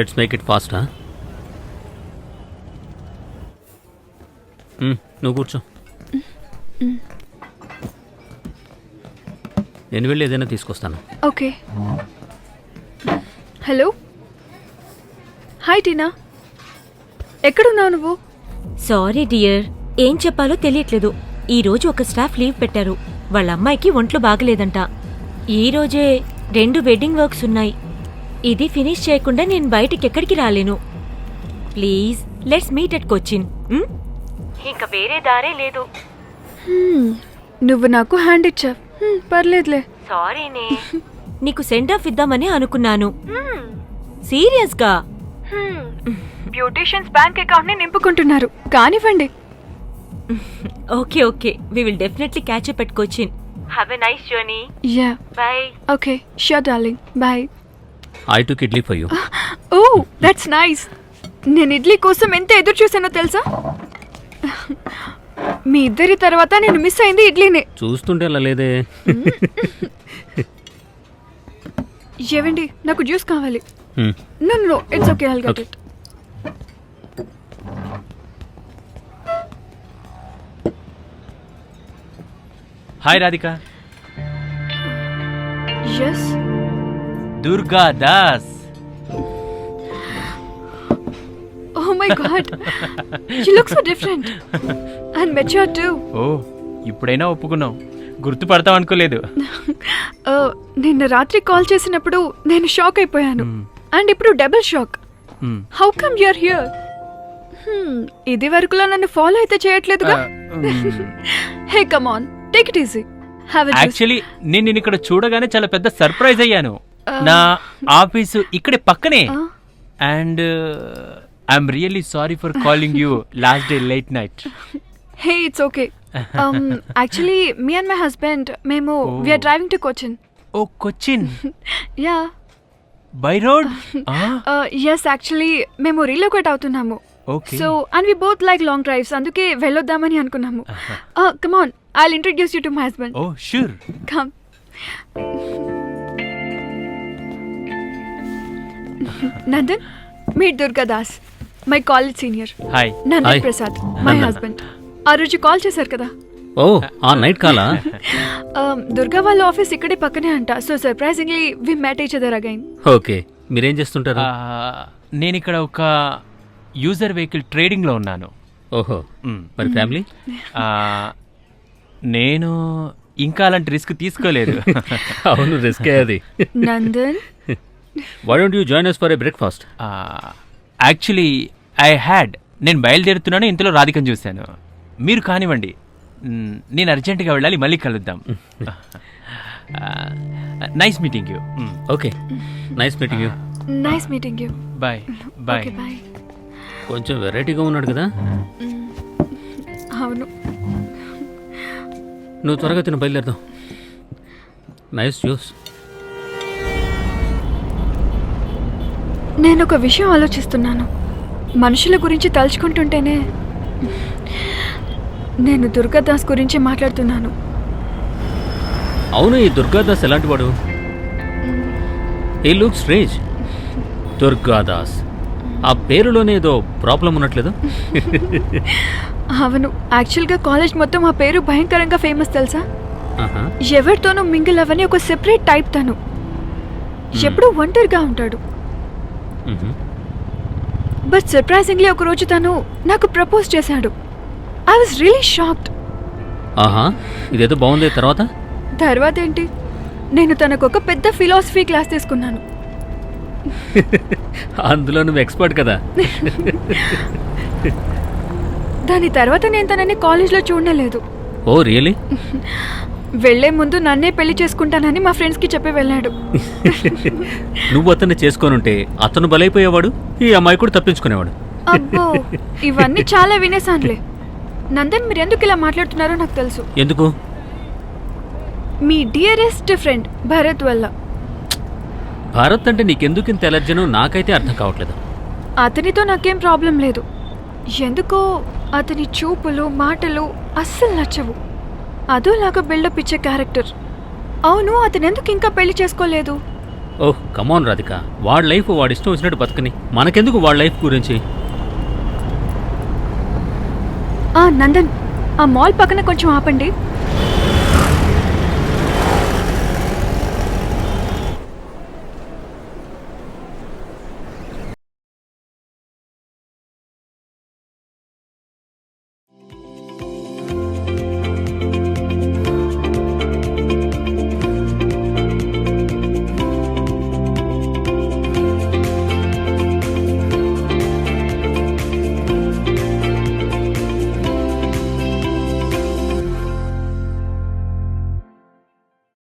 Let's make it fast. నువ్వు కూర్చో. నేను వెళ్ళి ఏదైనా తీసుకొస్తాను. ఓకే. హలో, హాయ్ టీనా, ఎక్కడున్నావు నువ్వు? సారీ డియర్, ఏం చెప్పాలో తెలియట్లేదు. ఈరోజు ఒక స్టాఫ్ లీవ్ పెట్టారు. వాళ్ళ అమ్మాయికి ఒంట్లో బాగలేదంట. ఈరోజే 2 వెడ్డింగ్ వర్క్స్ ఉన్నాయి. ఇది ఫినిష్ చేయకుండా నేను బయటికి ఎక్కడికి రాలేను. Please let's meet at Cochin. ఇంకా వేరే దారే లేదు. నువ్వు నాకు హ్యాండ్ ఇచ్చావు, పర్లేదులే. సారీనే, నీకు సెండ్ ఆఫ్ ఇద్దామని అనుకున్నాను. సీరియస్గా? బ్యూటీషియన్స్ బ్యాంక్ అకౌంట్ ని నింపుకుంటున్నారు, కానివ్వండి. Okay okay, we will definitely catch up at Cochin. Have a nice journey. Yeah, bye. Okay, sure darling, bye. I took idli for you. Oh, that's nice. నేను ఇడ్లీ కోసం ఎంత ఎదురు చూసానో తెలుసా? మీ ఇద్దరి తర్వాత నేను మిస్ అయింది ఇడ్లీనే. చూస్తుంటే అలా లేదే. ఏవండి, నాకు జ్యూస్ కావాలి. No no, it's okay, I'll get it. Hi Radhika. Yes, Durga Das. oh my god, you look so different and mature too. ఓ, ఇప్పుడైనా ఒప్పుకున్నావు. గుర్తుపడతావు అనుకోలేదు. నిన్న రాత్రి కాల్ చేసినప్పుడు నేను షాక్ అయిపోయాను, అండ్ ఇప్పుడు double shock. How come you are here? ఇది వరకులా నన్ను ఫాలో అయితే చేయట్లేదుగా. Hey come on, take it easy, have a juice. Actually నేను ఇక్కడ చూడగానే చాలా పెద్ద సర్ప్రైజ్ అయ్యాను. నా ఆఫీసు ఇక్కడే పక్కనే. And I'm really sorry for calling you last day late night. Hey, it's okay. Actually me and my husband మేము we are driving to Cochin. Oh, Cochin? Yeah, by road? Yes, actually మేము relocate అవుతున్నాము. Okay. So and we both like long drives, అందుకే వెళ్ళొద్దామని అనుకున్నాము. Come on, I'll introduce you to my husband. Oh sure. Come. Nandan, meet Durga Das, my college senior. Hi. Nandan Hi. Prasad, my Nandan. Husband. ఆ రోజు call చేశారు కదా. ఓ, ఆ నైట్ కాలా? దుర్గా వాళ్ళ ఆఫీస్ ఇక్కడే పక్కనే అంట. సో సర్ప్రైజింగ్లీ వి మెట్ ఈచ్ అదర్ అగైన్. ఓకే, మీరేం చేస్తుంటారు? నేను ఇక్కడ ఒక యూజర్ వెహికల్ ట్రేడింగ్ లో ఉన్నాను. ఓహో, మరి ఫ్యామిలీ? నేను ఇంకా అలాంటి రిస్క్ తీసుకోలేదు. అవును, రిస్కే అది. Nandan, why don't you join us for a breakfast? Actually నేను బయలుదేరుతున్నాను, ఇంతలో రాధికను చూశాను. మీరు కానివ్వండి, నేను అర్జెంటుగా వెళ్ళాలి, మళ్ళీ కలుద్దాం. Nice meeting you. Okay, nice meeting you. Nice meeting you. Bye bye. Okay, bye. కొంచెం వెరైటీగా ఉన్నాడు కదా. అవును. నువ్వు త్వరగా తిన, బయలుదేరదాం. Nice juice. నేను ఒక విషయం ఆలోచిస్తున్నాను. మనుషుల గురించి తలుచుకుంటుంటేనే నేను దుర్గాదాస్ గురించి మాట్లాడుతున్నాను. అవును, ఈ దుర్గాదాస్ ఎలాంటి వాడు? ఈ లుక్ స్ట్రేంజ్. దుర్గాదాస్, ఆ పేరులోనే ఏదో ప్రాబ్లం ఉన్నట్లేదు. అవును, యాక్చువల్గా కాలేజ్ మొత్తం ఆ పేరు భయంకరంగా ఫేమస్, తెలుసా? ఆహా. ఎవరితోనూ మింగిల్ అవని ఒక సెపరేట్ టైప్ తను. ఎప్పుడూ ఒంటరిగా ఉంటాడు. బట్ సర్ప్రైజింగ్లీ ఒక రోజు తను నాకు ప్రపోజ్ చేశాడు. I was really shocked. ఆహా, ఇదేదో బాగుంది. తర్వాత ఏంటి, నేను తనకు ఒక పెద్ద ఫిలాసఫీ క్లాస్ తీసుకున్నాను. అందులో నువ్వు ఎక్స్పర్ట్ కదా. దాని తర్వాత నేను తనని కాలేజ్లో చూడలేదు. Oh really? వెళ్లే ముందు నన్నే పెళ్లి చేసుకుంటానని మా ఫ్రెండ్స్కి చెప్పి వెళ్ళాడు. నువ్వు అతన్ని చేసుకోనుంటే అతను బలైపోయేవాడు, ఈ అమ్మాయి కూడా తప్పించుకునేవాడు. అబ్బో, ఇవన్నీ చాలా వినేసానులే. నందన్, మీరు ఎందుకు ఇలా మాట్లాడుతున్నారో నాకు తెలుసు. ఎందుకు? మీ డియరెస్ట్ ఫ్రెండ్ భరత్ వల్ల. భారత్ అంటే నీకెందుకు ఇంత ఎలర్జీనో నాకైతే అర్థం కావట్లేదు. అతనితో నాకేం ప్రాబ్లం లేదు. ఎందుకో అతని చూపులు, మాటలు అస్సలు నచ్చవు. అదోలాగా బిల్డప్ ఇచ్చే క్యారెక్టర్. అవును, అతను ఎందుకు ఇంకా పెళ్లి చేసుకోలేదు? ఓహ్ కమాన్ రాధిక, వాడి లైఫ్ వాడి ఇష్టం వచ్చినట్టు బతకని, మనకెందుకు వాడి లైఫ్ గురించి? నందన్, ఆ మాల్ పక్కన కొంచెం ఆపండి.